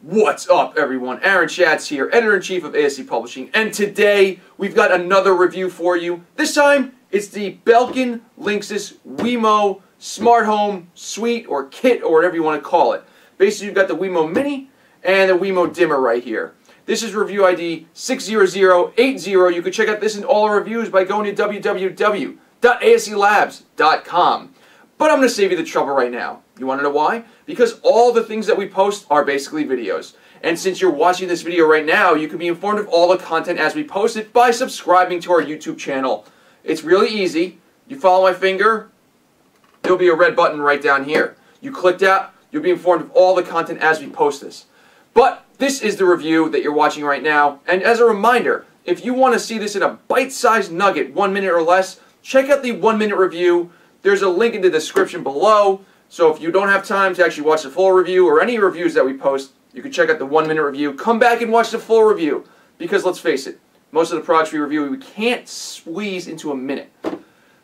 What's up, everyone? Aaron Schatz here, Editor-in-Chief of ASE Publishing, and today we've got another review for you. This time, it's the Belkin Linksys Wemo Smart Home Suite or Kit or whatever you want to call it. Basically, you've got the Wemo Mini and the Wemo Dimmer right here. This is review ID 60080. You can check out this and all our reviews by going to www.aselabs.com. But I'm going to save you the trouble right now. You want to know why? Because all the things that we post are basically videos. And since you're watching this video right now, you can be informed of all the content as we post it by subscribing to our YouTube channel. It's really easy. You follow my finger, there'll be a red button right down here. You click that, you'll be informed of all the content as we post this. But this is the review that you're watching right now. And as a reminder, if you want to see this in a bite-sized nugget, 1 minute or less, check out the 1 minute review. There's a link in the description below. So if you don't have time to actually watch the full review or any reviews that we post, you can check out the 1 minute review. Come back and watch the full review. Because let's face it, most of the products we review, we can't squeeze into a minute.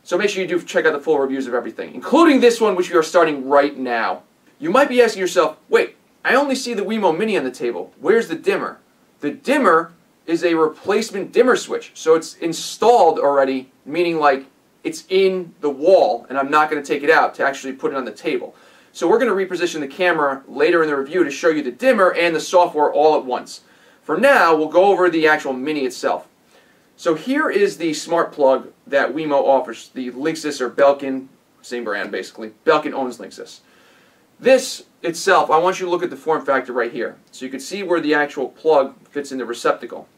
So make sure you do check out the full reviews of everything, including this one, which we are starting right now. You might be asking yourself, wait, I only see the Wemo Mini on the table. Where's the dimmer? The dimmer is a replacement dimmer switch. So it's installed already, meaning like it's in the wall, and I'm not going to take it out to actually put it on the table. So we're going to reposition the camera later in the review to show you the dimmer and the software all at once. For now, we'll go over the actual Mini itself. So here is the smart plug that Wemo offers, the Linksys or Belkin, same brand basically. Belkin owns Linksys. This itself, I want you to look at the form factor right here. So you can see where the actual plug fits in the receptacle.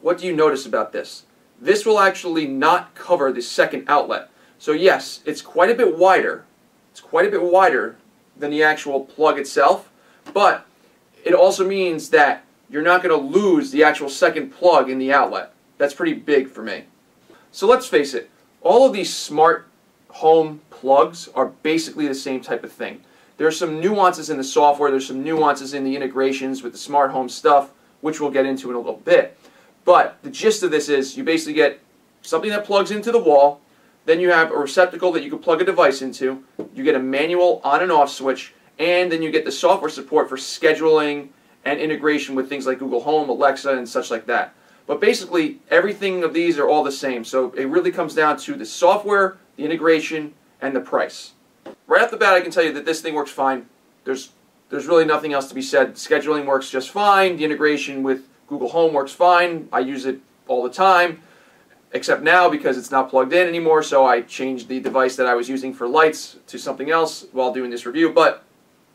What do you notice about this? This will actually not cover the second outlet. So yes, it's quite a bit wider. It's quite a bit wider than the actual plug itself, but it also means that you're not going to lose the actual second plug in the outlet. That's pretty big for me. So let's face it, all of these smart home plugs are basically the same type of thing. There's some nuances in the software, there's some nuances in the integrations with the smart home stuff, which we'll get into in a little bit. But the gist of this is you basically get something that plugs into the wall, then you have a receptacle that you can plug a device into, you get a manual on and off switch, and then you get the software support for scheduling and integration with things like Google Home, Alexa, and such like that. But basically, everything of these are all the same, so it really comes down to the software, the integration, and the price. Right off the bat, I can tell you that this thing works fine. There's really nothing else to be said. Scheduling works just fine, the integration with Google Home works fine. I use it all the time, except now because it's not plugged in anymore, so I changed the device that I was using for lights to something else while doing this review. But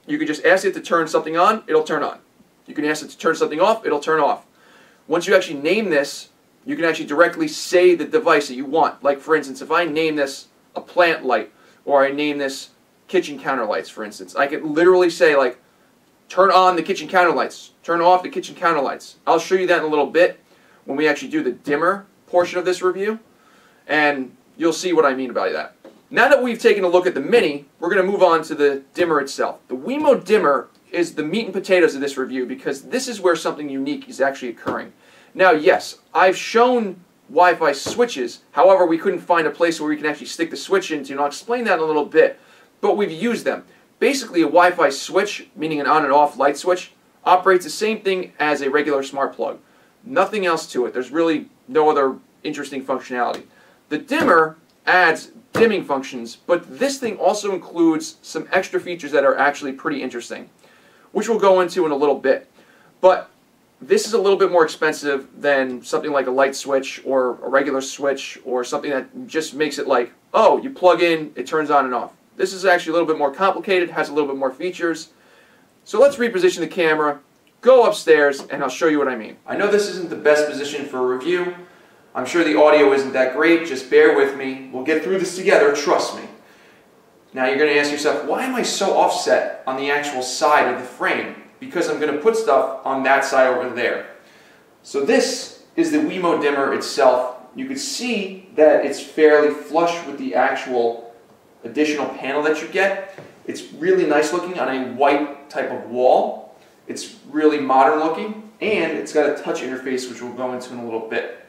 you can just ask it to turn something on, it'll turn on. You can ask it to turn something off, it'll turn off. Once you actually name this, you can actually directly say the device that you want. Like for instance, if I name this a plant light, or I name this kitchen counter lights, for instance, I could literally say like, turn on the kitchen counter lights, turn off the kitchen counter lights. I'll show you that in a little bit when we actually do the dimmer portion of this review, and you'll see what I mean by that. Now that we've taken a look at the Mini, we're going to move on to the dimmer itself. The Wemo Dimmer is the meat and potatoes of this review because this is where something unique is actually occurring. Now yes, I've shown Wi-Fi switches, however we couldn't find a place where we can actually stick the switch into, and I'll explain that in a little bit, but we've used them. Basically, a Wi-Fi switch, meaning an on and off light switch, operates the same thing as a regular smart plug. Nothing else to it. There's really no other interesting functionality. The dimmer adds dimming functions, but this thing also includes some extra features that are actually pretty interesting, which we'll go into in a little bit. But this is a little bit more expensive than something like a light switch or a regular switch or something that just makes it like, oh, you plug in, it turns on and off. This is actually a little bit more complicated, has a little bit more features. So let's reposition the camera, go upstairs, and I'll show you what I mean. I know this isn't the best position for a review. I'm sure the audio isn't that great, just bear with me. We'll get through this together, trust me. Now you're going to ask yourself, why am I so offset on the actual side of the frame? Because I'm going to put stuff on that side over there. So this is the Wemo Dimmer itself. You can see that it's fairly flush with the actual additional panel that you get. It's really nice looking on a white type of wall. It's really modern looking, and it's got a touch interface, which we'll go into in a little bit.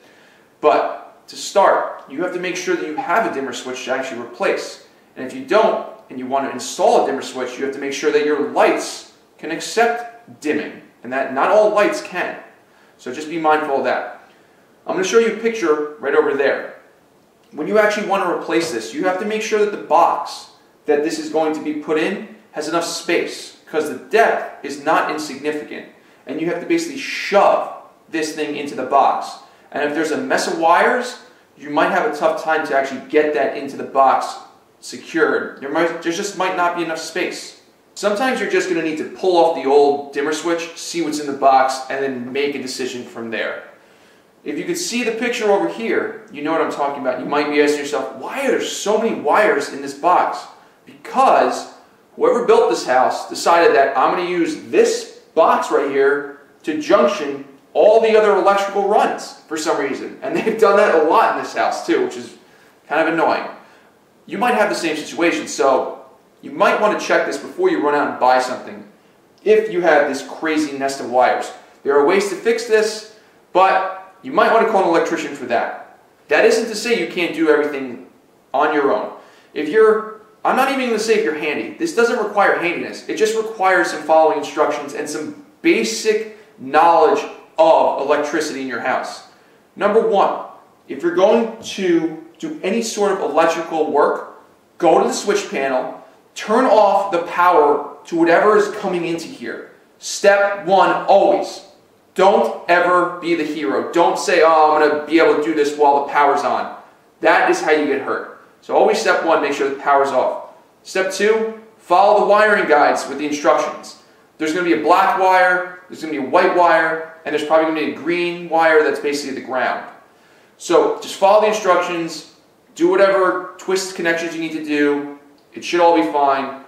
But to start, you have to make sure that you have a dimmer switch to actually replace. And if you don't, and you want to install a dimmer switch, you have to make sure that your lights can accept dimming, and that not all lights can. So just be mindful of that. I'm going to show you a picture right over there. When you actually want to replace this, you have to make sure that the box that this is going to be put in has enough space, because the depth is not insignificant, and you have to basically shove this thing into the box. And if there's a mess of wires, you might have a tough time to actually get that into the box secured. There just might not be enough space. Sometimes you're just going to need to pull off the old dimmer switch, see what's in the box, and then make a decision from there. If you could see the picture over here, you know what I'm talking about. You might be asking yourself, why are there so many wires in this box? Because whoever built this house decided that I'm going to use this box right here to junction all the other electrical runs for some reason. And they've done that a lot in this house too, which is kind of annoying. You might have the same situation, so you might want to check this before you run out and buy something if you have this crazy nest of wires. There are ways to fix this, but you might want to call an electrician for that. That isn't to say you can't do everything on your own. I'm not even going to say if you're handy. This doesn't require handiness. It just requires some following instructions and some basic knowledge of electricity in your house. Number one, if you're going to do any sort of electrical work, go to the switch panel, turn off the power to whatever is coming into here. Step one, always. Don't ever be the hero. Don't say, oh, I'm going to be able to do this while the power's on. That is how you get hurt. So always step one, make sure the power's off. Step two, follow the wiring guides with the instructions. There's going to be a black wire, there's going to be a white wire, and there's probably going to be a green wire that's basically the ground. So just follow the instructions, do whatever twist connections you need to do. It should all be fine.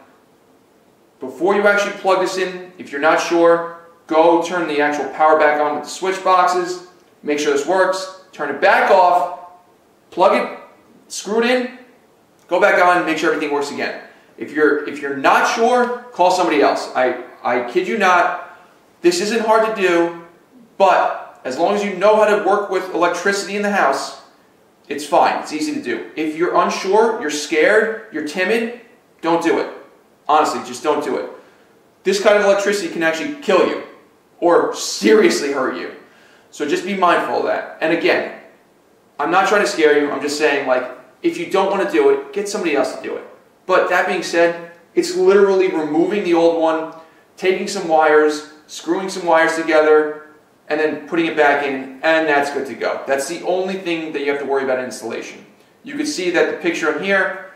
Before you actually plug this in, if you're not sure, go turn the actual power back on with the switch boxes, make sure this works, turn it back off, plug it, screw it in, go back on, make sure everything works again. If you're not sure, call somebody else. I kid you not, this isn't hard to do, but as long as you know how to work with electricity in the house, it's fine, it's easy to do. If you're unsure, you're scared, you're timid, don't do it. Honestly, just don't do it. This kind of electricity can actually kill you or seriously hurt you. So just be mindful of that. And again, I'm not trying to scare you, I'm just saying, like, if you don't want to do it, get somebody else to do it. But that being said, it's literally removing the old one, taking some wires, screwing some wires together, and then putting it back in, and that's good to go. That's the only thing that you have to worry about in installation. You can see that the picture in here,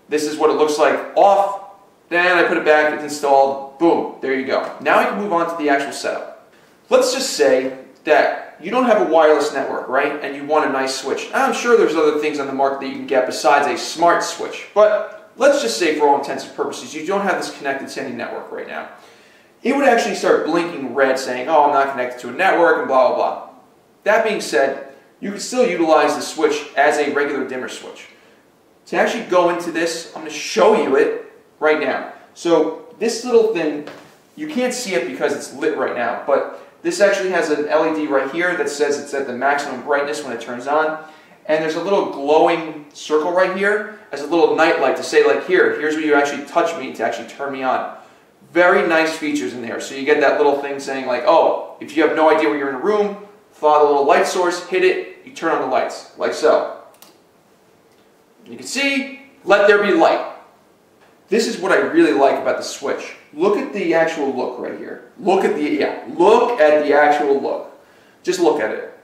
this is what it looks like off, then I put it back, it's installed, boom, there you go. Now I can move on to the actual setup. Let's just say that you don't have a wireless network, right? And you want a nice switch. I'm sure there's other things on the market that you can get besides a smart switch, but let's just say for all intents and purposes, you don't have this connected to any network right now. It would actually start blinking red saying, oh, I'm not connected to a network and blah, blah, blah. That being said, you can still utilize the switch as a regular dimmer switch. To actually go into this, I'm going to show you it right now. So this little thing, you can't see it because it's lit right now, but this actually has an LED right here that says it's at the maximum brightness when it turns on. And there's a little glowing circle right here as a little night light to say, like, here's where you actually touch me to actually turn me on. Very nice features in there. So you get that little thing saying, like, oh, if you have no idea where you're in a room, follow the little light source, hit it, you turn on the lights, like so. You can see, let there be light. This is what I really like about the switch. Look at the actual look right here. Look at the actual look. Just look at it.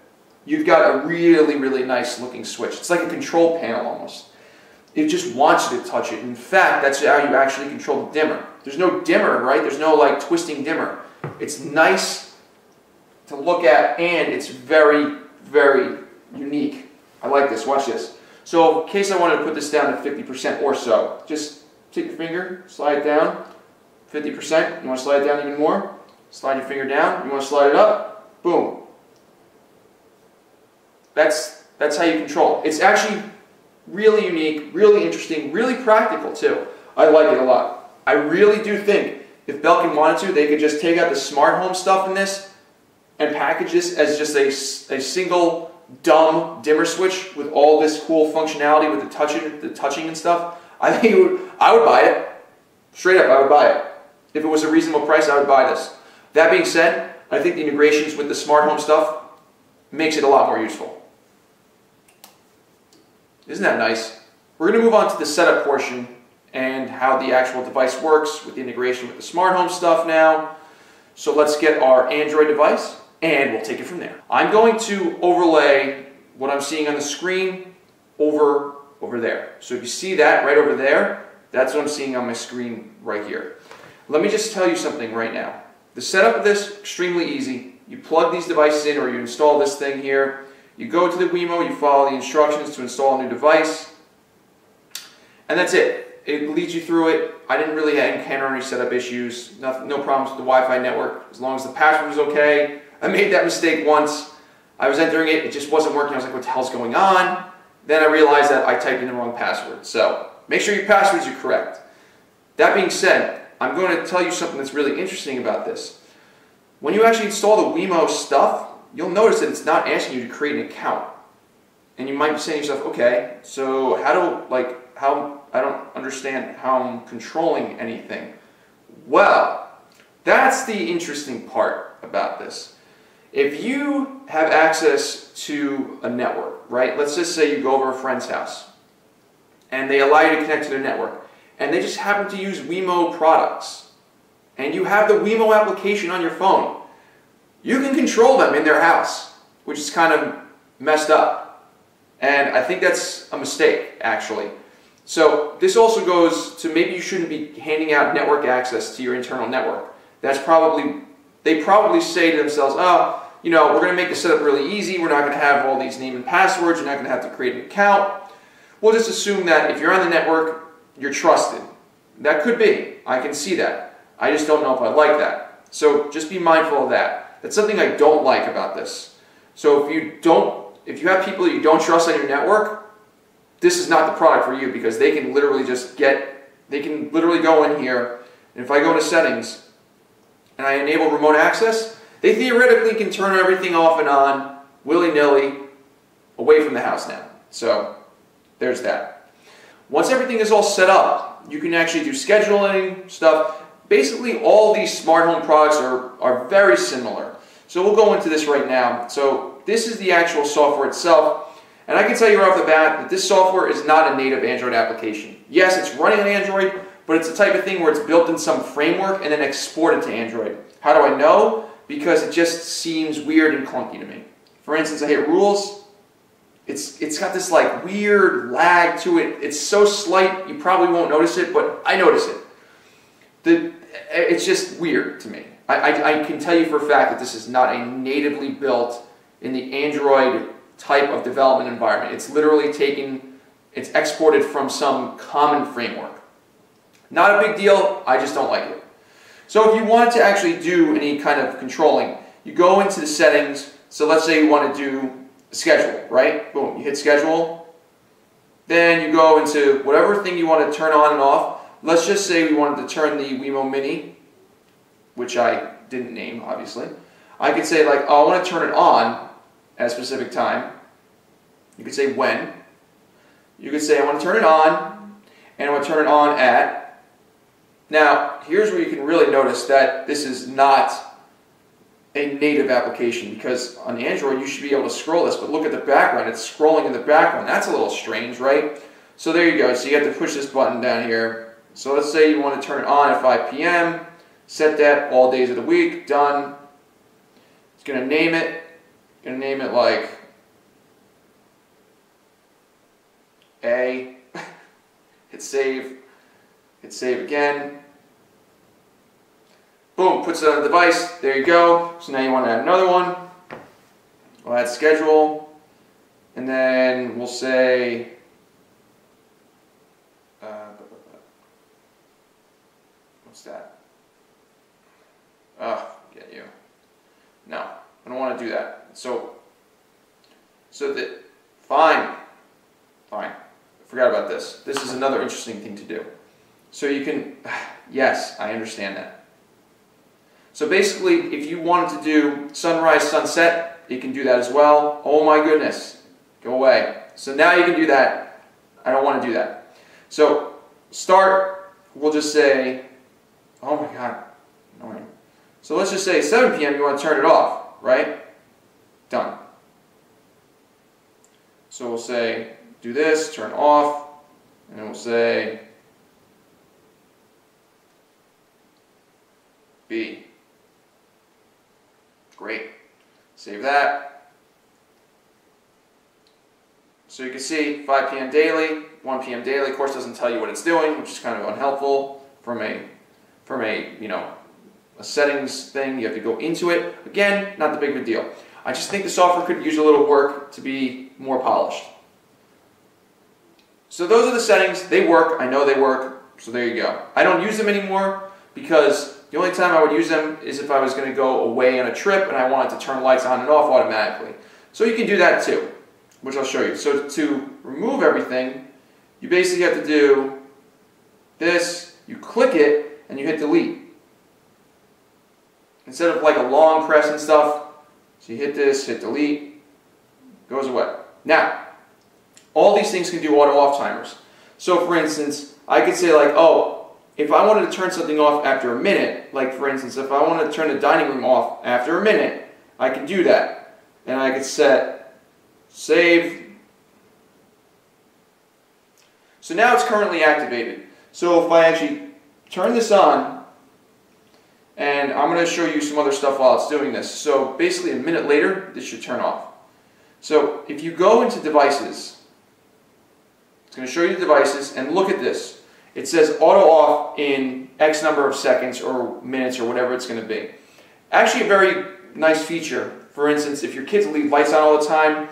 You've got a really, really nice looking switch. It's like a control panel almost. It just wants you to touch it. In fact, that's how you actually control the dimmer. There's no dimmer, right? There's no like twisting dimmer. It's nice to look at, and it's very, very unique. I like this. Watch this. So in case I wanted to put this down to 50% or so, just take your finger, slide it down, 50%. You want to slide it down even more? Slide your finger down. You want to slide it up? Boom. That's how you control it. It's actually really unique, really interesting, really practical too. I like it a lot. I really do think if Belkin wanted to, they could just take out the smart home stuff in this and package this as just a single dumb dimmer switch with all this cool functionality with the touching and stuff. I think I would buy it. Straight up, I would buy it. If it was a reasonable price, I would buy this. That being said, I think the integrations with the smart home stuff makes it a lot more useful. Isn't that nice? We're going to move on to the setup portion and how the actual device works with the integration with the smart home stuff now. So let's get our Android device and we'll take it from there. I'm going to overlay what I'm seeing on the screen over there. So if you see that right over there, that's what I'm seeing on my screen right here. Let me just tell you something right now. The setup of this, extremely easy. You plug these devices in or you install this thing here. You go to the Wemo, you follow the instructions to install a new device. And that's it. It leads you through it. I didn't really encounter any setup issues. No problems with the Wi-Fi network. As long as the password was okay. I made that mistake once. I was entering it, it just wasn't working. I was like, what the hell's going on? Then I realized that I typed in the wrong password. So make sure your passwords are correct. That being said, I'm going to tell you something that's really interesting about this. When you actually install the Wemo stuff, you'll notice that it's not asking you to create an account. And you might be saying to yourself, okay, so I don't understand how I'm controlling anything. Well, that's the interesting part about this. If you have access to a network, right? Let's just say you go over a friend's house and they allow you to connect to their network and they just happen to use Wemo products and you have the Wemo application on your phone. You can control them in their house, which is kind of messed up. And I think that's a mistake, actually. So this also goes to maybe you shouldn't be handing out network access to your internal network. They probably say to themselves, oh, you know, we're going to make the setup really easy. We're not going to have all these name and passwords. You're not going to have to create an account. We'll just assume that if you're on the network, you're trusted. That could be. I can see that. I just don't know if I like that. So just be mindful of that. That's something I don't like about this. So if you have people that you don't trust on your network, this is not the product for you because they can literally go in here, and if I go to settings and I enable remote access, they theoretically can turn everything off and on willy-nilly away from the house now. So there's that. Once everything is all set up, you can actually do scheduling stuff. Basically all these smart home products are very similar. So we'll go into this right now. So this is the actual software itself. And I can tell you right off the bat that this software is not a native Android application. Yes, it's running on Android, but it's the type of thing where it's built in some framework and then exported to Android. How do I know? Because it just seems weird and clunky to me. For instance, I hit rules. It's got this like weird lag to it. It's so slight you probably won't notice it, but I notice it. It's just weird to me. I can tell you for a fact that this is not a natively built in the Android type of development environment. It's literally it's exported from some common framework. Not a big deal, I just don't like it. So if you wanted to actually do any kind of controlling, you go into the settings. So let's say you want to do schedule, right? Boom, you hit schedule. Then you go into whatever thing you want to turn on and off. Let's just say we wanted to turn the Wemo Mini, which I didn't name, obviously. I could say like, oh, I want to turn it on at a specific time. You could say when. You could say I want to turn it on, and I want to turn it on at. Now, here's where you can really notice that this is not a native application, because on Android you should be able to scroll this, but look at the background, it's scrolling in the background. That's a little strange, right? So there you go, so you have to push this button down here. So let's say you want to turn it on at 5 p.m., set that all days of the week, done. It's going to name it like A, hit save again. Boom, puts it on the device, there you go. So now you want to add another one. We'll add schedule, and then we'll say, what's that? Get you. No, I don't want to do that. So that, fine. I forgot about this. This is another interesting thing to do. So you can, yes, I understand that. So basically, if you wanted to do sunrise, sunset, you can do that as well. Oh my goodness, go away. So now you can do that. I don't want to do that. So start, we'll just say Oh my God, annoying. So let's just say 7 p.m. you want to turn it off, right? Done. So we'll say, do this, turn off, and then we'll say, B. Great. Save that. So you can see 5 p.m. daily, 1 p.m. daily. Of course, doesn't tell you what it's doing, which is kind of unhelpful from a settings thing. You have to go into it. Again, not the big of a deal. I just think the software could use a little work to be more polished. So those are the settings. They work. I know they work. So there you go. I don't use them anymore because the only time I would use them is if I was going to go away on a trip and I wanted to turn lights on and off automatically. So you can do that too, which I'll show you. So to remove everything, you basically have to do this. You click it and you hit delete. Instead of like a long press and stuff, so you hit this, hit delete, goes away. Now, all these things can do auto-off timers. So for instance, I could say like, oh, if I wanted to turn something off after a minute, like for instance, if I wanted to turn the dining room off after a minute, I can do that. And I could set save. So now it's currently activated. So if I actually turn this on, and I'm going to show you some other stuff while it's doing this. So basically a minute later, this should turn off. So if you go into devices, it's going to show you the devices, and look at this. It says auto off in X number of seconds or minutes or whatever it's going to be. Actually a very nice feature. For instance, if your kids leave lights on all the time,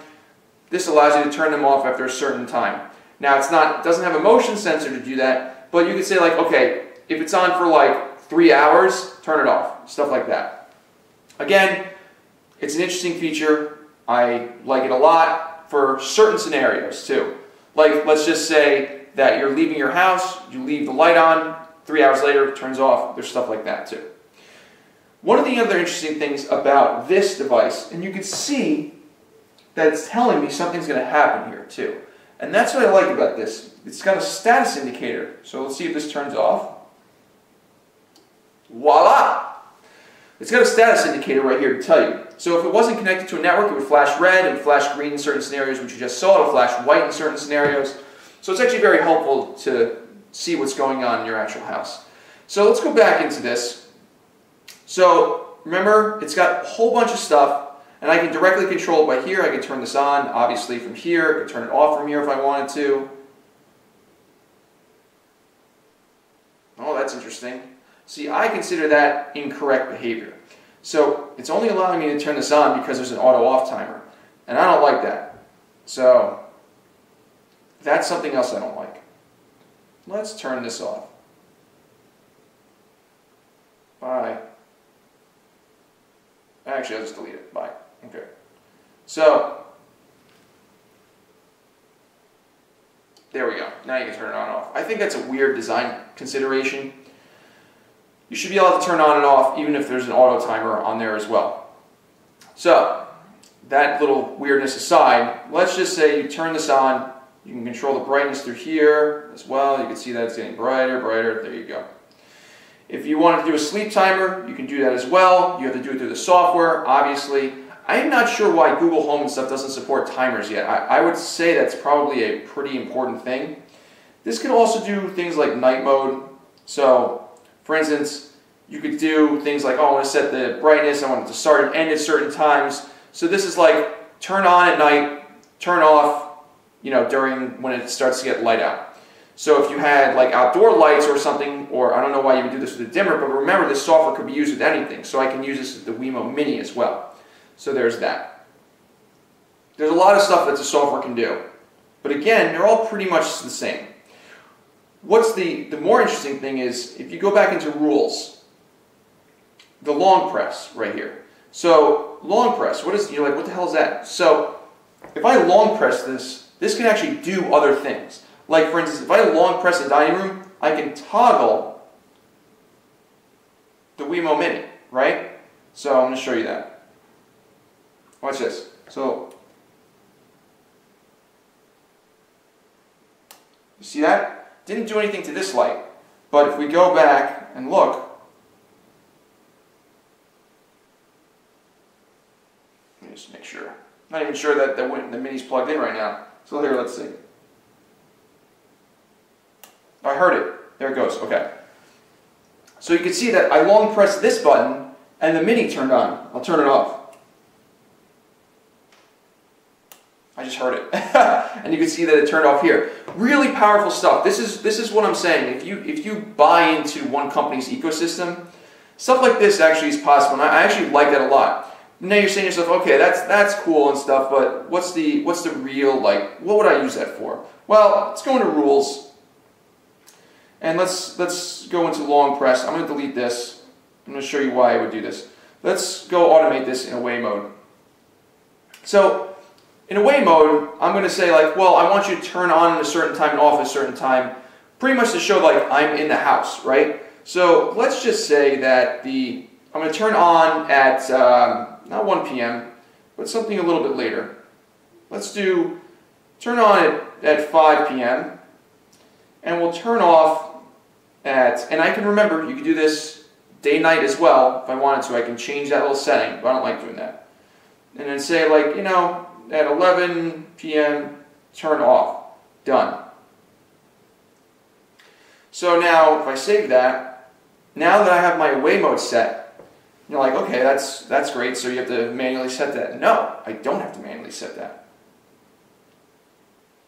this allows you to turn them off after a certain time. Now it doesn't have a motion sensor to do that, but you could say like, okay, if it's on for like 3 hours, turn it off, stuff like that. Again, it's an interesting feature. I like it a lot for certain scenarios too. Like, let's just say that you're leaving your house, you leave the light on, 3 hours later it turns off. There's stuff like that too. One of the other interesting things about this device, and you can see that it's telling me something's going to happen here too. And that's what I like about this. It's got a status indicator. So let's see if this turns off. Voila! It's got a status indicator right here to tell you. So if it wasn't connected to a network, it would flash red and flash green in certain scenarios, which you just saw. It'll flash white in certain scenarios. So it's actually very helpful to see what's going on in your actual house. So let's go back into this. So remember, it's got a whole bunch of stuff, and I can directly control it by here. I can turn this on, obviously, from here. I can turn it off from here if I wanted to. Oh, that's interesting. See, I consider that incorrect behavior. So it's only allowing me to turn this on because there's an auto-off timer. And I don't like that. So that's something else I don't like. Let's turn this off. Bye. Actually, I'll just delete it. Bye. Okay. So there we go. Now you can turn it on and off. I think that's a weird design consideration. You should be able to turn on and off even if there's an auto timer on there as well. So that little weirdness aside, let's just say you turn this on. You can control the brightness through here as well. You can see that it's getting brighter, brighter. There you go. If you wanted to do a sleep timer, you can do that as well. You have to do it through the software, obviously. I'm not sure why Google Home and stuff doesn't support timers yet. I would say that's probably a pretty important thing. This can also do things like night mode. So, for instance, you could do things like, oh, I want to set the brightness, I want it to start and end at certain times. So this is like turn on at night, turn off, during when it starts to get light out. So if you had like outdoor lights or something, or I don't know why you would do this with a dimmer, but remember this software could be used with anything. So I can use this with the Wemo Mini as well. So there's that. There's a lot of stuff that the software can do. But again, they're all pretty much the same. What's the more interesting thing is, if you go back into rules, the long press right here. So long press, you're like, what the hell is that? So if I long press this, this can actually do other things. Like for instance, if I long press the dining room, I can toggle the Wemo Mini, right? So I'm going to show you that. Watch this. So, you see that? Didn't do anything to this light. But if we go back and look, just make sure. I'm not even sure that the mini's plugged in right now. So here, let's see. I heard it. There it goes. Okay. So you can see that I long pressed this button and the mini turned on. I'll turn it off. I just heard it. And you can see that it turned off here. Really powerful stuff. This is what I'm saying. If you buy into one company's ecosystem, stuff like this actually is possible. And I actually like that a lot. Now you're saying to yourself, okay, that's cool and stuff, but what's the real, like, what would I use that for? Well, let's go into rules. And let's go into long press. I'm going to delete this. I'm going to show you why I would do this. Let's go automate this in away mode. So in away mode, I'm going to say like, well, I want you to turn on at a certain time and off at a certain time, pretty much to show like I'm in the house, right? So let's just say that I'm going to turn on at not 1 p.m., but something a little bit later. Let's turn on at 5 p.m. and we'll turn off and I can remember, you can do this day-night as well. If I wanted to, I can change that little setting, but I don't like doing that. And then say like, you know, at 11 p.m., turn off. Done. So now, if I save that, now that I have my away mode set, you're like, okay, that's great, so you have to manually set that. No, I don't have to manually set that.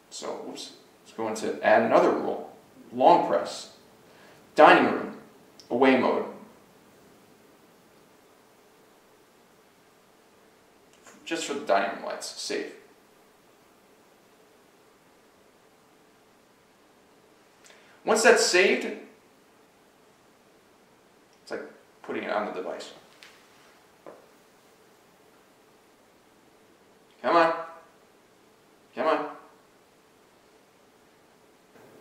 So, oops, let's go into add another rule. Long press. Dining room. Away mode. Just for the dining room lights. Save. Once that's saved, it's like putting it on the device. Come on. Come on.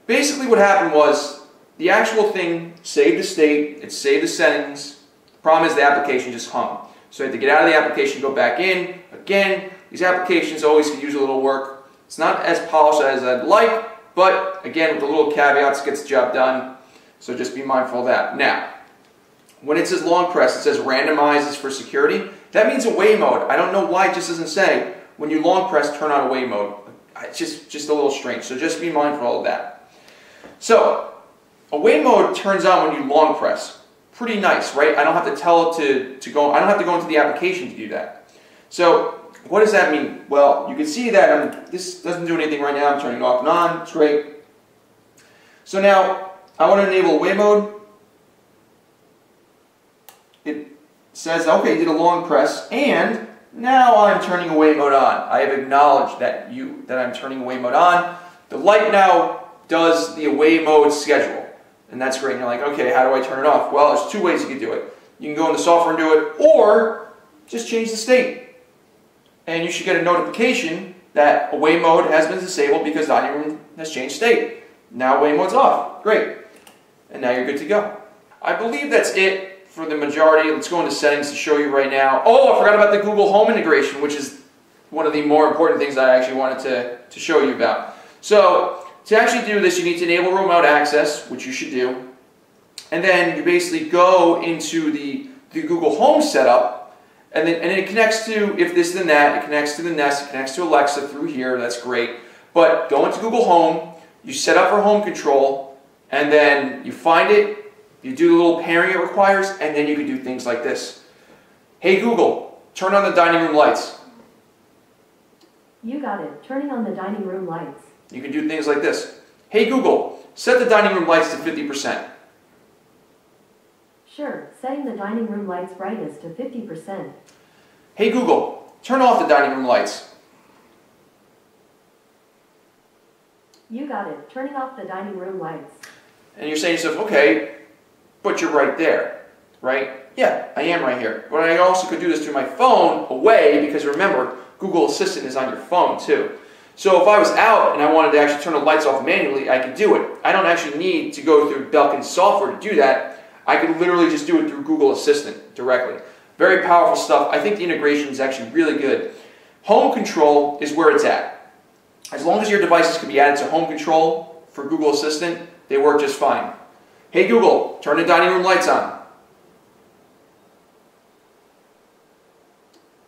Basically what happened was the actual thing saved the state, it saved the settings. The problem is the application just hung. So I had to get out of the application, go back in. Again, these applications always could use a little work. It's not as polished as I'd like, but again, with the little caveats, it gets the job done. So just be mindful of that. Now, when it says long press, it says randomizes for security. That means away mode. I don't know why it just doesn't say when you long press, turn on away mode. It's just a little strange. So just be mindful of that. So away mode turns on when you long press. Pretty nice, right? I don't have to tell it to go. I don't have to go into the application to do that. So what does that mean? Well, you can see that this doesn't do anything right now. I'm turning it off and on. It's great. So now I want to enable away mode. It says, okay, you did a long press, and now I'm turning away mode on. I have acknowledged that I'm turning away mode on. The light now does the away mode schedule, and that's great. And you're like, okay, how do I turn it off? Well, there's two ways you can do it. You can go in the software and do it, or just change the state. And you should get a notification that away mode has been disabled because dining room has changed state. Now away mode's off. Great. And now you're good to go. I believe that's it for the majority. Let's go into settings to show you right now. Oh, I forgot about the Google Home integration, which is one of the more important things I actually wanted to show you about. So to actually do this, you need to enable remote access, which you should do. And then you basically go into the Google Home setup, and it connects to, if this then that, it connects to the Nest, it connects to Alexa through here, that's great. But go into Google Home, you set up for home control, and then you find it, you do the little pairing it requires, and then you can do things like this. Hey Google, turn on the dining room lights. You got it, turning on the dining room lights. You can do things like this. Hey Google, set the dining room lights to 50%. Sure, setting the dining room lights brightness to 50%. Hey Google, turn off the dining room lights. You got it, turning off the dining room lights. And you're saying to yourself, okay, but you're right there, right? Yeah, I am right here. But I also could do this through my phone away, because remember, Google Assistant is on your phone too. So if I was out and I wanted to actually turn the lights off manually, I could do it. I don't actually need to go through Belkin software to do that. I could literally just do it through Google Assistant directly. Very powerful stuff. I think the integration is actually really good. Home control is where it's at. As long as your devices can be added to home control for Google Assistant, they work just fine. Hey Google, turn the dining room lights on.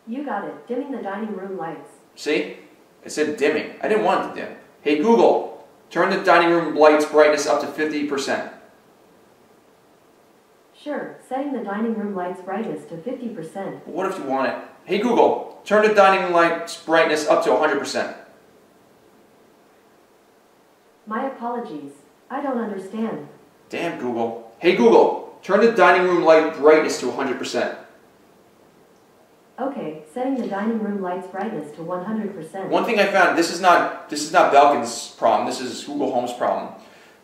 You got it. Dimming the dining room lights. See? It said dimming. I didn't want it to dim. Hey Google, turn the dining room lights brightness up to 50%. Sure, setting the dining room lights brightness to 50%. What if you want it? Hey Google, turn the dining room lights brightness up to 100%. My apologies. I don't understand. Damn Google. Hey Google, turn the dining room light brightness to 100%. Okay, setting the dining room lights brightness to 100%. One thing I found, this is not Belkin's problem, this is Google Home's problem.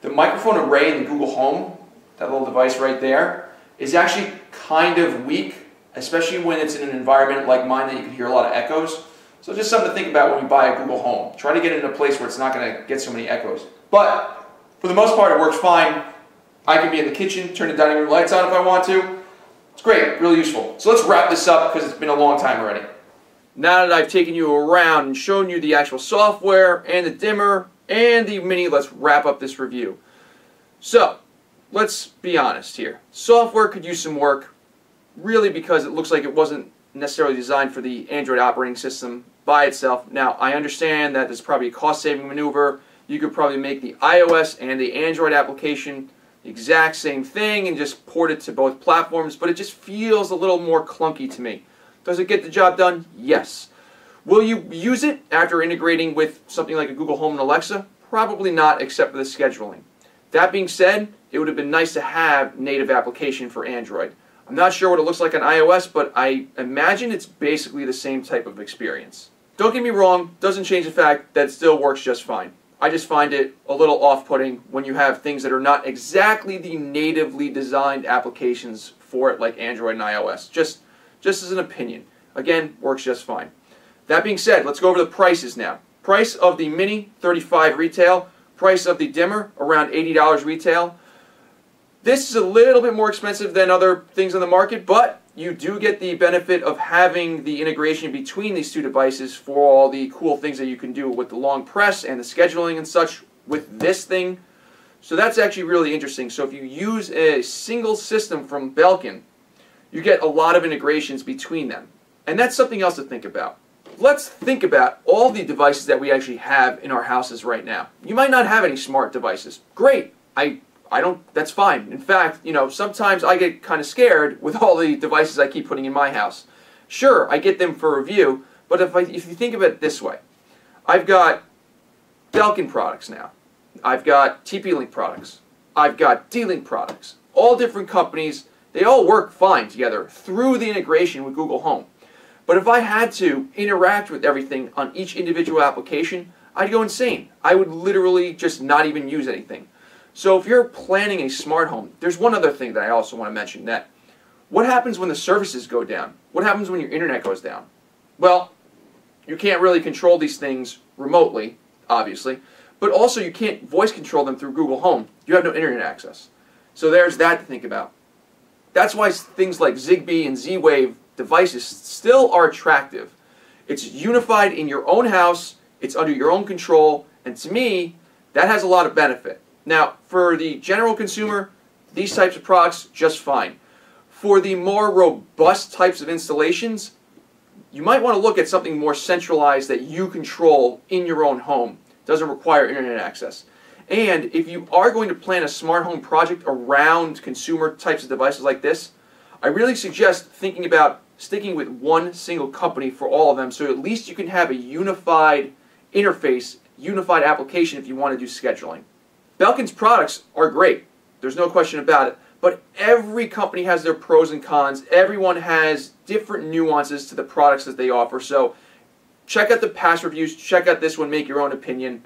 The microphone array in the Google Home, that little device right there, is actually kind of weak, especially when it's in an environment like mine that you can hear a lot of echoes. So just something to think about when you buy a Google Home. Try to get it in a place where it's not going to get so many echoes. But for the most part, it works fine. I can be in the kitchen, turn the dining room lights on if I want to. It's great, really useful. So let's wrap this up because it's been a long time already. Now that I've taken you around and shown you the actual software and the dimmer and the Mini, let's wrap up this review. So, let's be honest here. Software could use some work, really because it looks like it wasn't necessarily designed for the Android operating system by itself. Now, I understand that there's probably a cost-saving maneuver. You could probably make the iOS and the Android application the exact same thing and just port it to both platforms, but it just feels a little more clunky to me. Does it get the job done? Yes. Will you use it after integrating with something like a Google Home and Alexa? Probably not, except for the scheduling. That being said, it would have been nice to have native application for Android. I'm not sure what it looks like on iOS, but I imagine it's basically the same type of experience. Don't get me wrong, doesn't change the fact that it still works just fine. I just find it a little off-putting when you have things that are not exactly the natively designed applications for it like Android and iOS. Just as an opinion. Again, works just fine. That being said, let's go over the prices now. Price of the Mini, $35 retail. Price of the dimmer, around $80 retail. This is a little bit more expensive than other things on the market, but you do get the benefit of having the integration between these two devices for all the cool things that you can do with the long press and the scheduling and such with this thing. So that's actually really interesting. So if you use a single system from Belkin, you get a lot of integrations between them. And that's something else to think about. Let's think about all the devices that we actually have in our houses right now. You might not have any smart devices. Great. I don't, that's fine. In fact, you know, sometimes I get kind of scared with all the devices I keep putting in my house. Sure, I get them for review, but if you think of it this way, I've got Belkin products now. I've got TP-Link products. I've got D-Link products. All different companies, they all work fine together through the integration with Google Home. But if I had to interact with everything on each individual application, I'd go insane. I would literally just not even use anything. So if you're planning a smart home, there's one other thing that I also want to mention, that what happens when the services go down? What happens when your internet goes down? Well, you can't really control these things remotely, obviously, but also you can't voice control them through Google Home. You have no internet access. So there's that to think about. That's why things like Zigbee and Z-Wave devices still are attractive. It's unified in your own house, it's under your own control, and to me, that has a lot of benefit. Now, for the general consumer, these types of products, just fine. For the more robust types of installations, you might want to look at something more centralized that you control in your own home. Doesn't require internet access. And if you are going to plan a smart home project around consumer types of devices like this, I really suggest thinking about sticking with one single company for all of them, so at least you can have a unified interface, unified application if you want to do scheduling. Belkin's products are great, there's no question about it, but every company has their pros and cons. Everyone has different nuances to the products that they offer, so check out the past reviews, check out this one, make your own opinion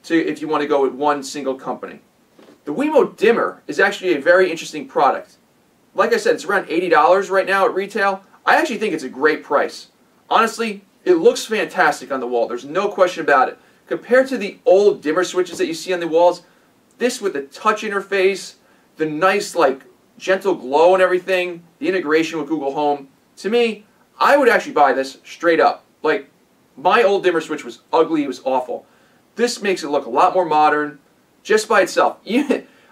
if you want to go with one single company. The Wemo dimmer is actually a very interesting product. Like I said, it's around $80 right now at retail. I actually think it's a great price. Honestly, it looks fantastic on the wall, there's no question about it. Compared to the old dimmer switches that you see on the walls, this with the touch interface, the nice like gentle glow and everything, the integration with Google Home, to me, I would actually buy this straight up. Like, my old dimmer switch was ugly, it was awful. This makes it look a lot more modern, just by itself.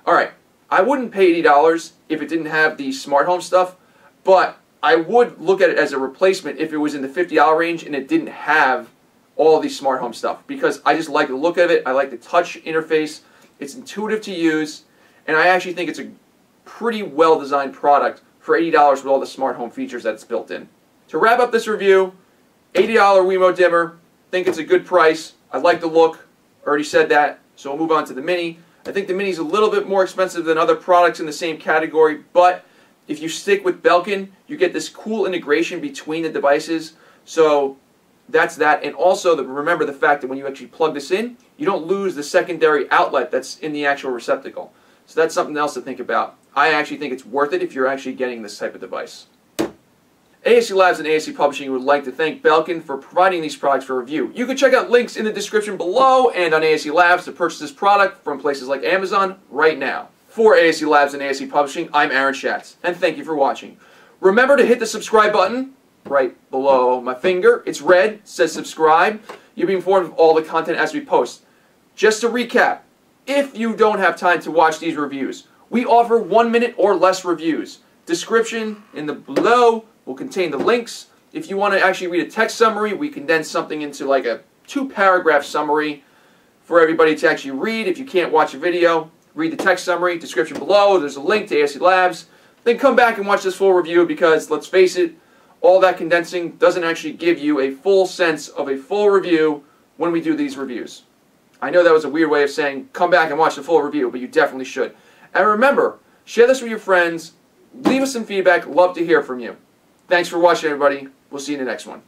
Alright, I wouldn't pay $80 if it didn't have the smart home stuff, but I would look at it as a replacement if it was in the $50 range and it didn't have all of these smart home stuff, because I just like the look of it. I like the touch interface. It's intuitive to use, and I actually think it's a pretty well-designed product for $80 with all the smart home features that it's built in. To wrap up this review, $80 Wemo dimmer. Think it's a good price. I like the look. Already said that, so we'll move on to the Mini. I think the Mini is a little bit more expensive than other products in the same category, but if you stick with Belkin, you get this cool integration between the devices. So that's that. And also, remember the fact that when you actually plug this in, you don't lose the secondary outlet that's in the actual receptacle. So that's something else to think about. I actually think it's worth it if you're actually getting this type of device. ASE Labs and ASE Publishing would like to thank Belkin for providing these products for review. You can check out links in the description below and on ASE Labs to purchase this product from places like Amazon right now. For ASE Labs and ASE Publishing, I'm Aaron Schatz, and thank you for watching. Remember to hit the subscribe button right below my finger. It's red, says subscribe. You'll be informed of all the content as we post. Just to recap, if you don't have time to watch these reviews, we offer 1 minute or less reviews. Description in the below will contain the links. If you want to actually read a text summary, we condense something into like a 2-paragraph summary for everybody to actually read. If you can't watch a video, read the text summary, description below. There's a link to ASE Labs. Then come back and watch this full review, because let's face it, all that condensing doesn't actually give you a full sense of a full review when we do these reviews. I know that was a weird way of saying come back and watch the full review, but you definitely should. And remember, share this with your friends. Leave us some feedback. Love to hear from you. Thanks for watching, everybody. We'll see you in the next one.